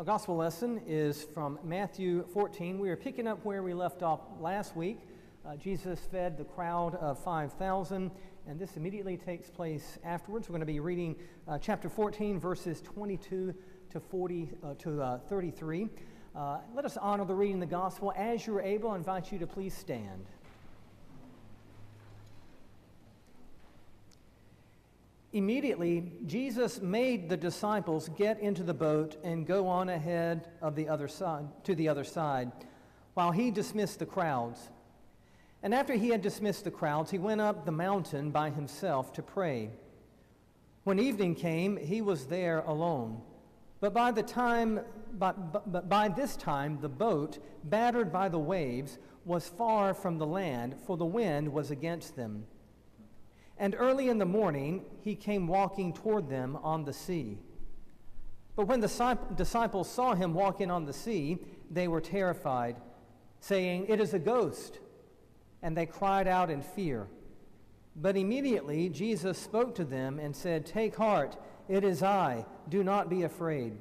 Our gospel lesson is from Matthew 14. We are picking up where we left off last week. Jesus fed the crowd of 5,000, and this immediately takes place afterwards. We're going to be reading chapter 14, verses 22 to 33. Let us honor the reading of the gospel. As you're able, I invite you to please stand. Immediately, Jesus made the disciples get into the boat and go on ahead of the other side, to the other side, while he dismissed the crowds. And after he had dismissed the crowds, he went up the mountain by himself to pray. When evening came, he was there alone. But by this time, the boat, battered by the waves, was far from the land, for the wind was against them. And early in the morning, he came walking toward them on the sea. But when the disciples saw him walking on the sea, they were terrified, saying, "It is a ghost." And they cried out in fear. But immediately Jesus spoke to them and said, "Take heart, it is I. Do not be afraid."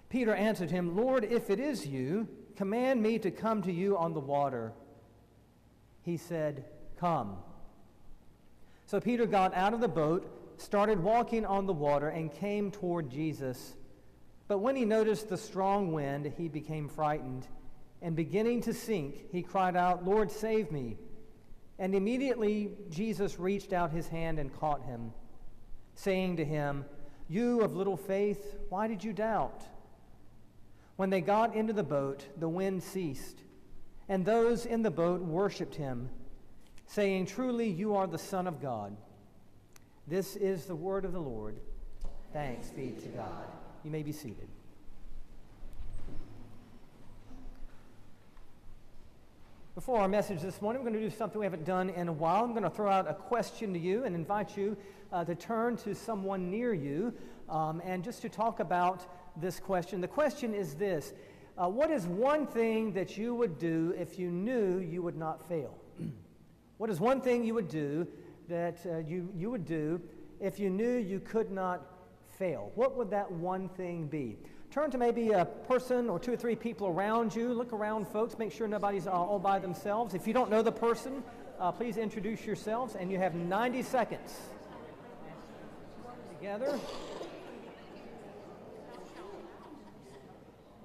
Peter answered him, "Lord, if it is you, command me to come to you on the water." He said, "Come." So Peter got out of the boat, started walking on the water, and came toward Jesus. But when he noticed the strong wind, he became frightened, and beginning to sink, he cried out, "Lord, save me." And immediately Jesus reached out his hand and caught him, saying to him, "You of little faith, why did you doubt?" When they got into the boat, the wind ceased, and those in the boat worshipped him, saying, "Truly you are the Son of God." This is the word of the Lord. Thanks be to God. You may be seated. Before our message this morning, we're going to do something we haven't done in a while. I'm going to throw out a question to you and invite you to turn to someone near you and just to talk about this question. The question is this: what is one thing that you would do if you knew you would not fail? What is one thing you would do that you would do if you knew you could not fail? What would that one thing be? Turn to maybe a person or two or three people around you. Look around, folks. Make sure nobody's all by themselves. If you don't know the person, please introduce yourselves, and you have 90 seconds. Together.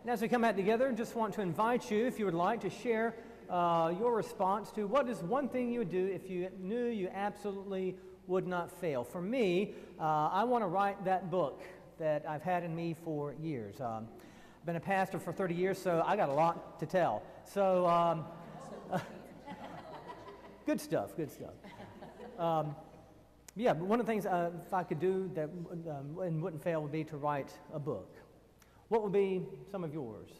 And as we come back together, just want to invite you, if you would like, to share your response to what is one thing you would do if you knew you absolutely would not fail. For me, I want to write that book that I've had in me for years. I've been a pastor for 30 years, so I got a lot to tell. So, good stuff. Yeah, but one of the things if I could do that and wouldn't fail would be to write a book. What would be some of yours?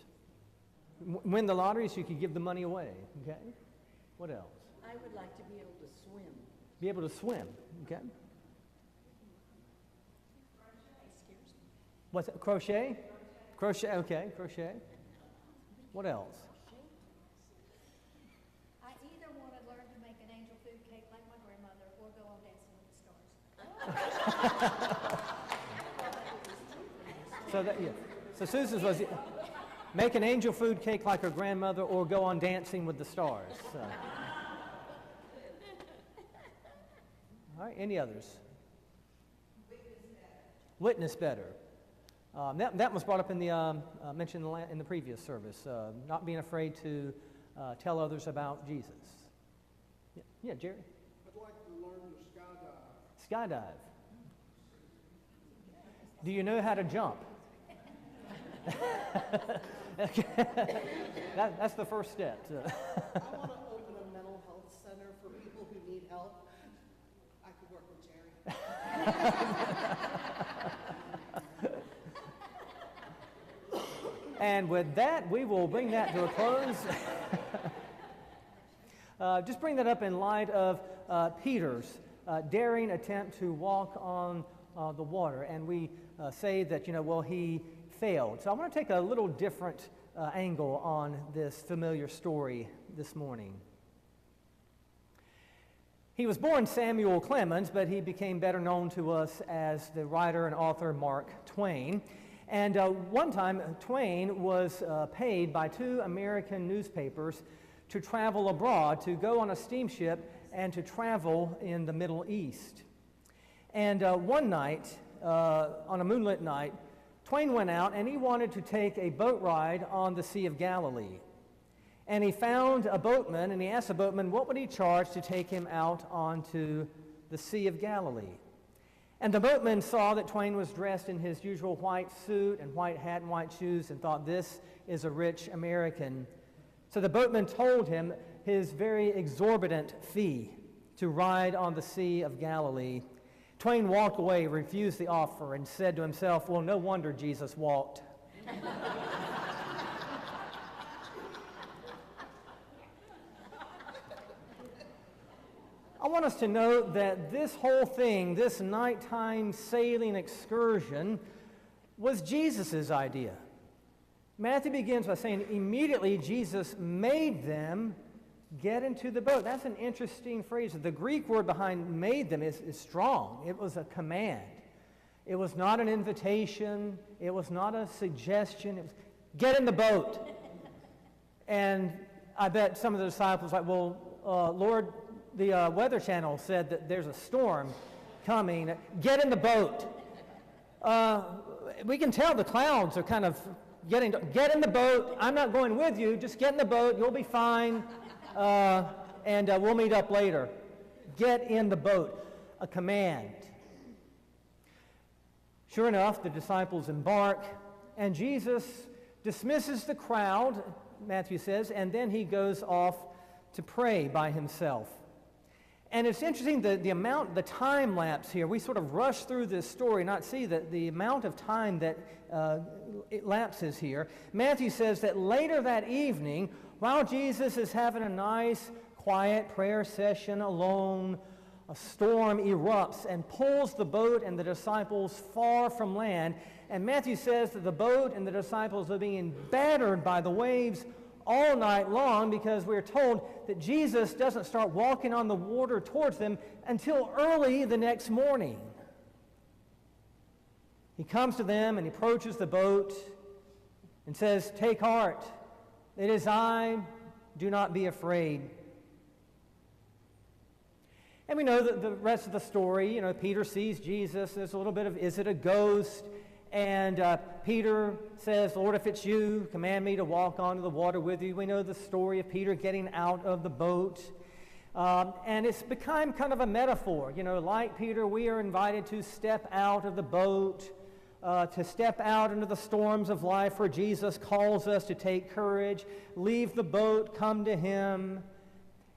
Win the lottery so you could give the money away, okay? What else? I would like to be able to swim. Be able to swim, okay? It scares me. What's it? Crochet? Crochet, okay, crochet. What else? I either want to learn to make an angel food cake like my grandmother or go on Dancing with the Stars. So Susan's was make an angel food cake like her grandmother or go on Dancing with the Stars. So. All right, any others? Witness better. That was brought up in the mentioned in the previous service. Not being afraid to tell others about Jesus. Yeah, Jerry. I'd like to learn to Skydive. Do you know how to jump? That's the first step. I want to open a mental health center for people who need help. I could work with Jerry. And with that, we will bring that to a close. Just bring that up in light of Peter's daring attempt to walk on the water. And we say that, he failed. So I want to take a little different angle on this familiar story this morning. He was born Samuel Clemens, but he became better known to us as the writer and author Mark Twain. And one time, Duane was paid by 2 American newspapers to travel abroad, to go on a steamship and to travel in the Middle East. And one night, on a moonlit night, Duane went out and he wanted to take a boat ride on the Sea of Galilee. And he found a boatman and he asked the boatman what would he charge to take him out onto the Sea of Galilee. And the boatman saw that Duane was dressed in his usual white suit and white hat and white shoes and thought, this is a rich American. So the boatman told him his very exorbitant fee to ride on the Sea of Galilee. Duane walked away, refused the offer, and said to himself, well, no wonder Jesus walked. I want us to note that this whole thing, this nighttime sailing excursion, was Jesus' idea. Matthew begins by saying, immediately Jesus made them get into the boat. That's an interesting phrase. The Greek word behind made them is strong. It was a command. It was not an invitation. It was not a suggestion. It was, get in the boat. And I bet some of the disciples were like, well, Lord, the Weather Channel said that there's a storm coming. Get in the boat. We can tell the clouds are kind of get in the boat. I'm not going with you. Just get in the boat. You'll be fine. And we'll meet up later. Get in the boat. A command. Sure enough, the disciples embark, and Jesus dismisses the crowd, Matthew says, and then he goes off to pray by himself. And it's interesting the time lapse here. We sort of rush through this story, not see that the amount of time that it lapses here. Matthew says that later that evening, while Jesus is having a nice, quiet prayer session alone, a storm erupts and pulls the boat and the disciples far from land. And Matthew says that the boat and the disciples are being battered by the waves all night long, because we're told that Jesus doesn't start walking on the water towards them until early the next morning. He comes to them and he approaches the boat and says, "Take heart, it is I, do not be afraid." And we know that the rest of the story, Peter sees Jesus. There's a little bit of, is it a ghost? And Peter says, "Lord, if it's you, command me to walk onto the water with you." We know the story of Peter getting out of the boat. And it's become kind of a metaphor. Like Peter, we are invited to step out of the boat, to step out into the storms of life where Jesus calls us to take courage, leave the boat, come to him.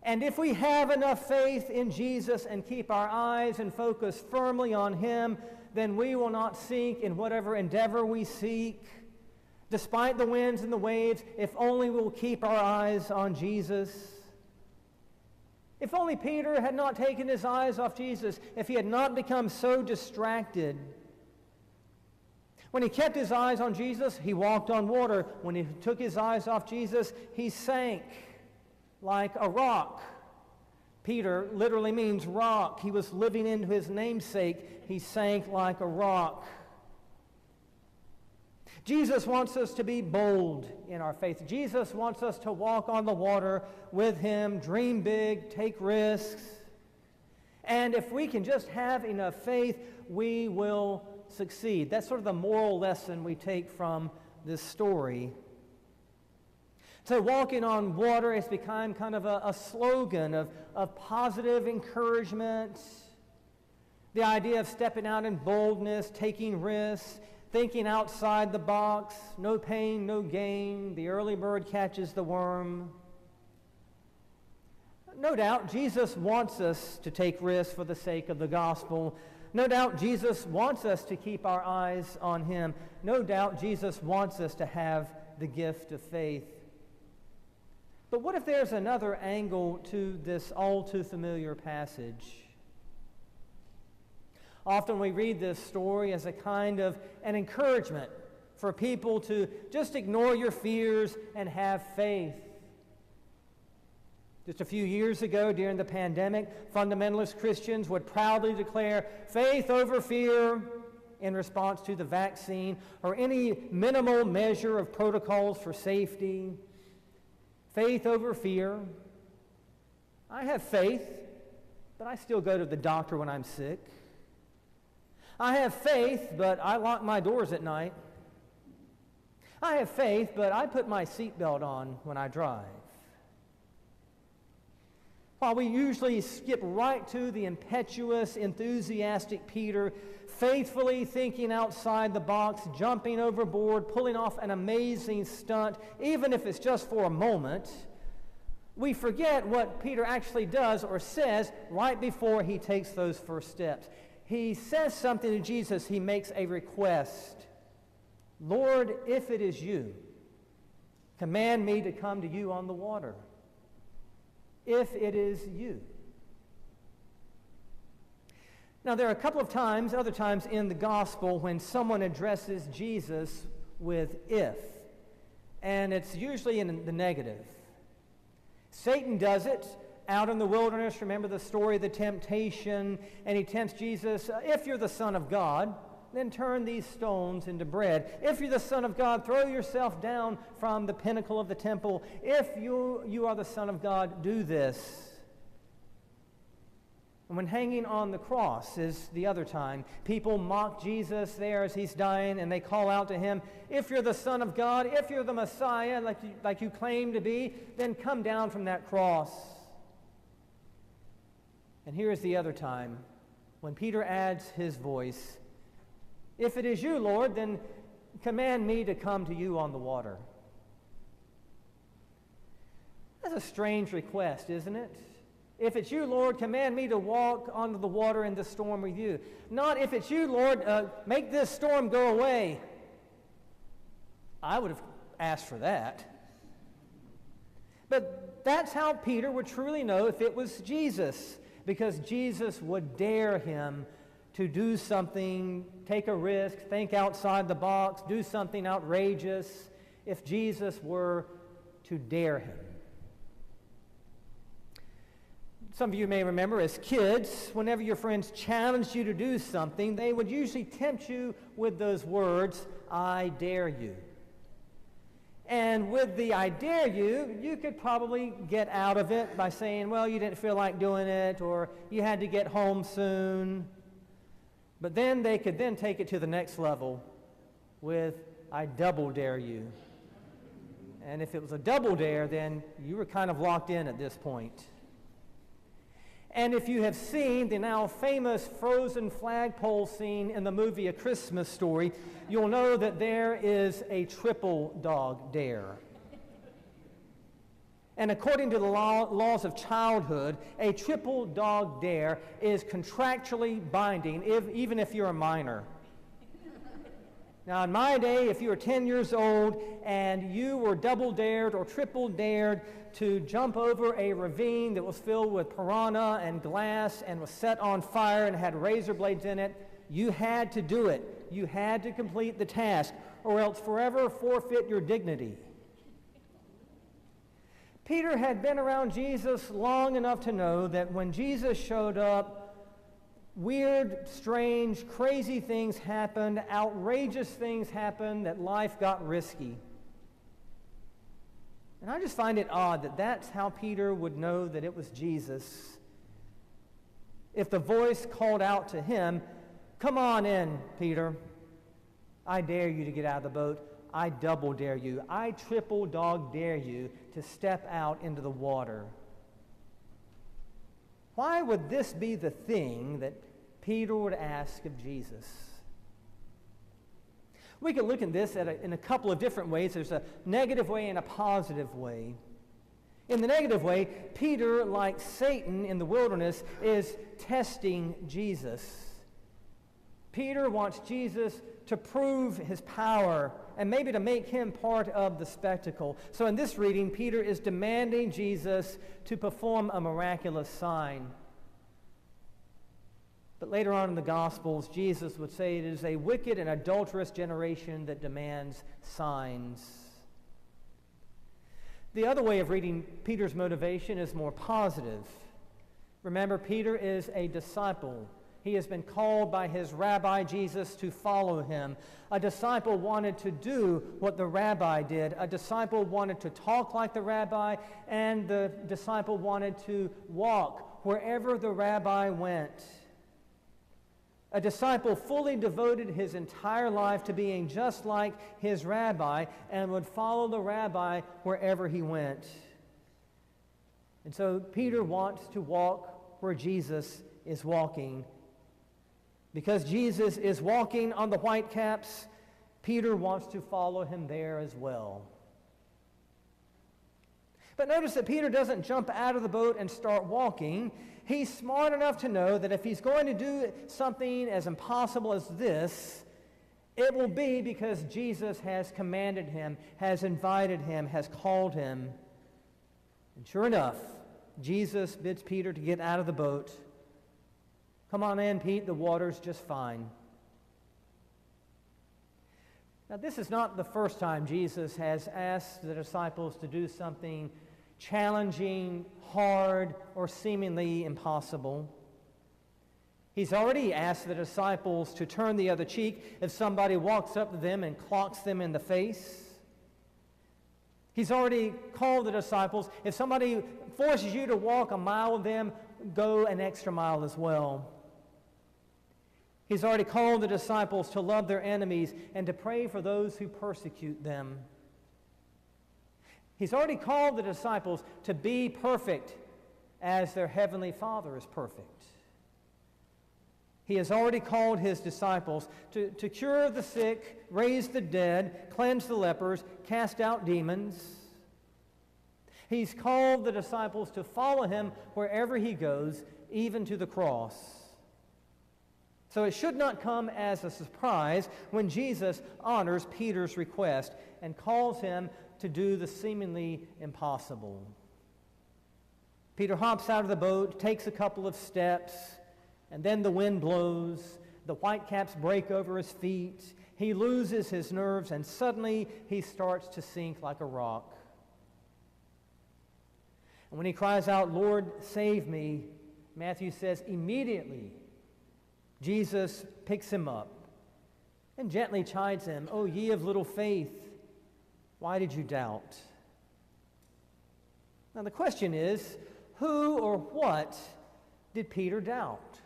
And if we have enough faith in Jesus and keep our eyes and focus firmly on him, then we will not sink in whatever endeavor we seek, despite the winds and the waves, if only we'll keep our eyes on Jesus. If only Peter had not taken his eyes off Jesus, if he had not become so distracted. When he kept his eyes on Jesus, he walked on water. When he took his eyes off Jesus, he sank like a rock. Peter literally means rock. He was living into his namesake. He sank like a rock. Jesus wants us to be bold in our faith. Jesus wants us to walk on the water with him, dream big, take risks. And if we can just have enough faith, we will succeed. That's sort of the moral lesson we take from this story. So walking on water has become kind of a slogan of positive encouragement. The idea of stepping out in boldness, taking risks, thinking outside the box, no pain, no gain, the early bird catches the worm. No doubt Jesus wants us to take risks for the sake of the gospel. No doubt Jesus wants us to keep our eyes on him. No doubt Jesus wants us to have the gift of faith. But what if there's another angle to this all too familiar passage? Often we read this story as a kind of an encouragement for people to just ignore your fears and have faith. Just a few years ago during the pandemic, fundamentalist Christians would proudly declare faith over fear, in response to the vaccine or any minimal measure of protocols for safety. Faith over fear. I have faith, but I still go to the doctor when I'm sick. I have faith, but I lock my doors at night. I have faith, but I put my seatbelt on when I drive. While we usually skip right to the impetuous, enthusiastic Peter, faithfully thinking outside the box, jumping overboard, pulling off an amazing stunt, even if it's just for a moment, we forget what Peter actually does or says right before he takes those first steps. He says something to Jesus. He makes a request. Lord, if it is you, command me to come to you on the water. If it is you. Now, there are a couple of times, other times in the gospel, when someone addresses Jesus with if, and it's usually in the negative. Satan does it out in the wilderness. Remember the story of the temptation, and he tempts Jesus, if you're the Son of God, then turn these stones into bread. If you're the Son of God, throw yourself down from the pinnacle of the temple. If you are the Son of God, do this. And when hanging on the cross is the other time, people mock Jesus there as he's dying, and they call out to him, if you're the Son of God, if you're the Messiah, like you claim to be, then come down from that cross. And here is the other time, when Peter adds his voice, if it is you, Lord, then command me to come to you on the water. That's a strange request, isn't it? If it's you, Lord, command me to walk onto the water in the storm with you. Not if it's you, Lord, make this storm go away. I would have asked for that. But that's how Peter would truly know if it was Jesus, because Jesus would dare him to do something, take a risk, think outside the box, do something outrageous, if Jesus were to dare him. Some of you may remember as kids, whenever your friends challenged you to do something, they would usually tempt you with those words, I dare you. And with the I dare you, you could probably get out of it by saying, well, you didn't feel like doing it, or you had to get home soon. But then they could then take it to the next level with, I double dare you. And if it was a double dare, then you were kind of locked in at this point. And if you have seen the now famous frozen flagpole scene in the movie A Christmas Story, you'll know that there is a triple dog dare. And according to the laws of childhood, a triple dog dare is contractually binding, even if you're a minor. Now, in my day, if you were 10 years old and you were double dared or triple dared to jump over a ravine that was filled with piranha and glass and was set on fire and had razor blades in it, you had to do it. You had to complete the task, or else forever forfeit your dignity. Peter had been around Jesus long enough to know that when Jesus showed up, weird, strange, crazy things happened, outrageous things happened, that life got risky. And I just find it odd that that's how Peter would know that it was Jesus. If the voice called out to him, come on in, Peter. I dare you to get out of the boat. I double dare you. I triple dog dare you to step out into the water. Why would this be the thing that Peter would ask of Jesus? We could look at this in a couple of different ways. There's a negative way and a positive way. In the negative way, Peter, like Satan in the wilderness, is testing Jesus. Peter wants Jesus to prove his power and maybe to make him part of the spectacle. So in this reading, Peter is demanding Jesus to perform a miraculous sign. But later on in the Gospels, Jesus would say it is a wicked and adulterous generation that demands signs. The other way of reading Peter's motivation is more positive. Remember, Peter is a disciple. He has been called by his rabbi Jesus to follow him. A disciple wanted to do what the rabbi did. A disciple wanted to talk like the rabbi, and the disciple wanted to walk wherever the rabbi went. A disciple fully devoted his entire life to being just like his rabbi and would follow the rabbi wherever he went. And so Peter wants to walk where Jesus is walking. Because Jesus is walking on the Whitecaps, Peter wants to follow him there as well. But notice that Peter doesn't jump out of the boat and start walking. He's smart enough to know that if he's going to do something as impossible as this, it will be because Jesus has commanded him, has invited him, has called him. And sure enough, Jesus bids Peter to get out of the boat. Come on in, Pete, the water's just fine. Now, this is not the first time Jesus has asked the disciples to do something challenging, hard, or seemingly impossible. He's already asked the disciples to turn the other cheek if somebody walks up to them and clocks them in the face. He's already called the disciples, if somebody forces you to walk a mile with them, go an extra mile as well. He's already called the disciples to love their enemies and to pray for those who persecute them. He's already called the disciples to be perfect as their heavenly Father is perfect. He has already called his disciples to cure the sick, raise the dead, cleanse the lepers, cast out demons. He's called the disciples to follow him wherever he goes, even to the cross. So it should not come as a surprise when Jesus honors Peter's request and calls him to do the seemingly impossible. Peter hops out of the boat, takes a couple of steps, and then the wind blows, the whitecaps break over his feet, he loses his nerves, and suddenly he starts to sink like a rock. And when he cries out, "Lord, save me," Matthew says immediately Jesus picks him up and gently chides him, "Oh, ye of little faith, why did you doubt?" Now the question is, who or what did Peter doubt?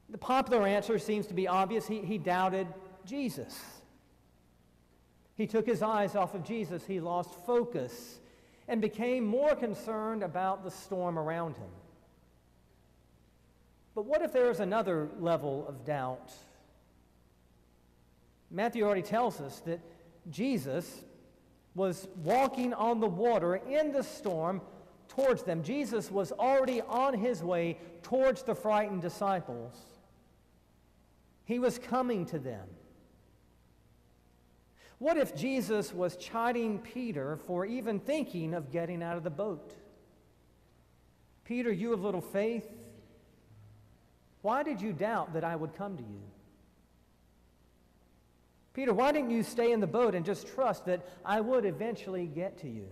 The popular answer seems to be obvious. He doubted Jesus. He took his eyes off of Jesus. He lost focus and became more concerned about the storm around him. But what if there is another level of doubt? Matthew already tells us that Jesus was walking on the water in the storm towards them. Jesus was already on his way towards the frightened disciples. He was coming to them. What if Jesus was chiding Peter for even thinking of getting out of the boat? "Peter, you of little faith, why did you doubt that I would come to you? Peter, why didn't you stay in the boat and just trust that I would eventually get to you?"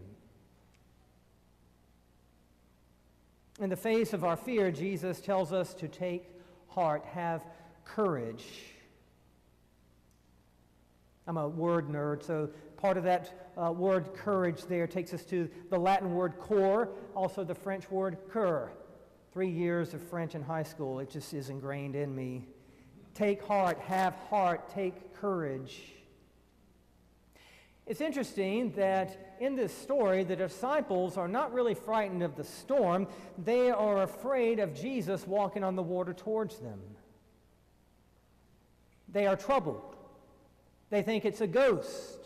In the face of our fear, Jesus tells us to take heart, have courage. I'm a word nerd, so part of that word courage there takes us to the Latin word cor, also the French word cœur. 3 years of French in high school, it just is ingrained in me. Take heart, take courage. It's interesting that in this story, the disciples are not really frightened of the storm. They are afraid of Jesus walking on the water towards them. They are troubled. They think it's a ghost.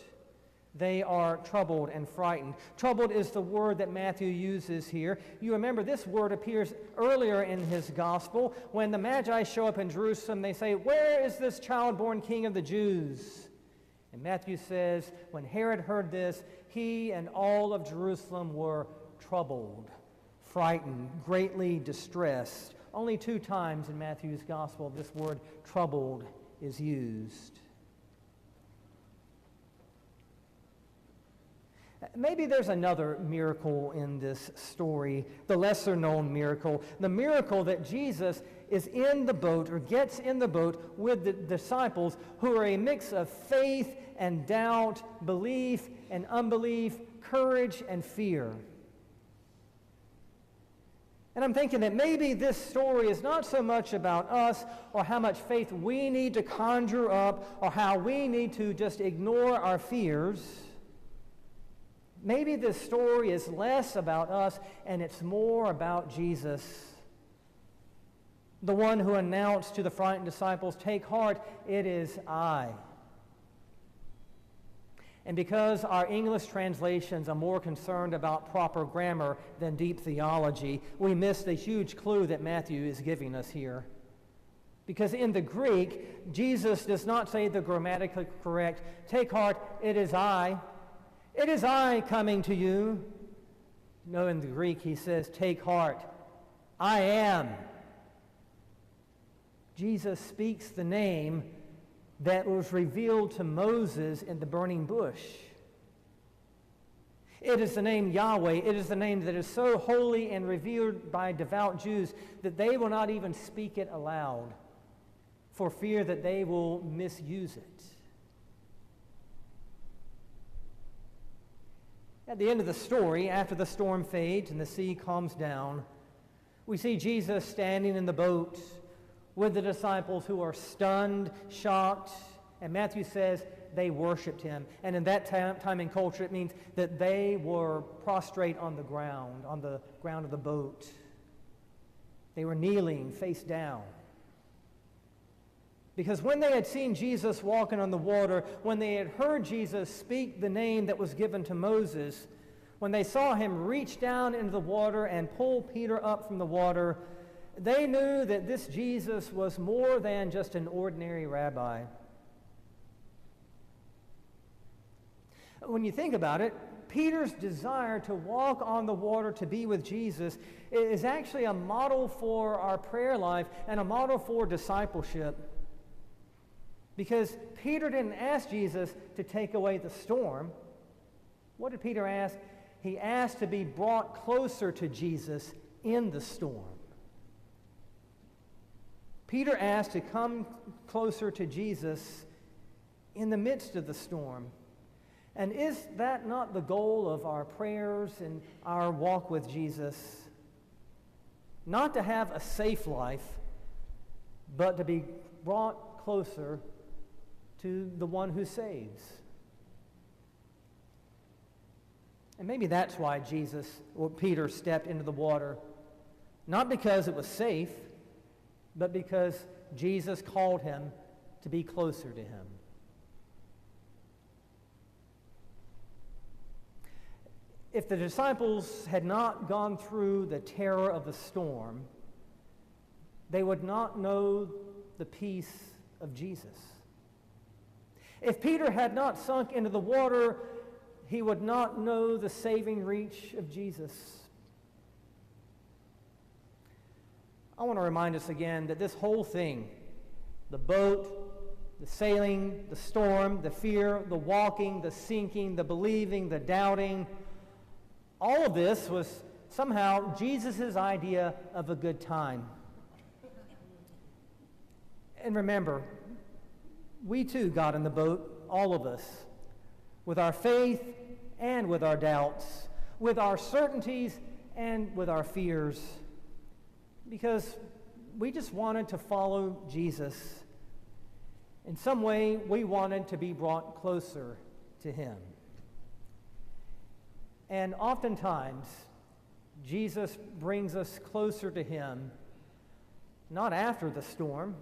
They are troubled and frightened. Troubled is the word that Matthew uses here. You remember this word appears earlier in his gospel. When the Magi show up in Jerusalem, they say, "Where is this child born King of the Jews?" And Matthew says, when Herod heard this, he and all of Jerusalem were troubled, frightened, greatly distressed. Only 2 times in Matthew's gospel this word troubled is used. Maybe there's another miracle in this story, the lesser-known miracle, the miracle that Jesus is in the boat or gets in the boat with the disciples who are a mix of faith and doubt, belief and unbelief, courage and fear. And I'm thinking that maybe this story is not so much about us or how much faith we need to conjure up or how we need to just ignore our fears. Maybe this story is less about us and it's more about Jesus, the one who announced to the frightened disciples, "Take heart, it is I." And because our English translations are more concerned about proper grammar than deep theology, we miss the huge clue that Matthew is giving us here. Because in the Greek, Jesus does not say the grammatically correct, "Take heart, it is I. It is I coming to you." No, in the Greek he says, "Take heart, I am." Jesus speaks the name that was revealed to Moses in the burning bush. It is the name Yahweh. It is the name that is so holy and revered by devout Jews that they will not even speak it aloud for fear that they will misuse it. At the end of the story, after the storm fades and the sea calms down, we see Jesus standing in the boat with the disciples who are stunned, shocked, and Matthew says they worshiped him. And in that time and culture, it means that they were prostrate on the ground of the boat. They were kneeling face down. Because when they had seen Jesus walking on the water, when they had heard Jesus speak the name that was given to Moses, when they saw him reach down into the water and pull Peter up from the water, they knew that this Jesus was more than just an ordinary rabbi. When you think about it, Peter's desire to walk on the water to be with Jesus is actually a model for our prayer life and a model for discipleship. Because Peter didn't ask Jesus to take away the storm. What did Peter ask? He asked to be brought closer to Jesus in the storm. Peter asked to come closer to Jesus in the midst of the storm. And is that not the goal of our prayers and our walk with Jesus? Not to have a safe life, but to be brought closer to the one who saves. And maybe that's why Peter stepped into the water, not because it was safe, but because Jesus called him to be closer to him. If the disciples had not gone through the terror of the storm, they would not know the peace of Jesus. If Peter had not sunk into the water, he would not know the saving reach of Jesus. I want to remind us again that this whole thing, the boat, the sailing, the storm, the fear, the walking, the sinking, the believing, the doubting, all of this was somehow Jesus' idea of a good time. And remember, we too got in the boat, all of us, with our faith and with our doubts, with our certainties and with our fears, because we just wanted to follow Jesus. In some way, we wanted to be brought closer to him. And oftentimes, Jesus brings us closer to him, not after the storm,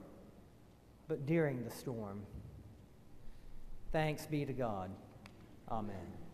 but during the storm. Thanks be to God. Amen.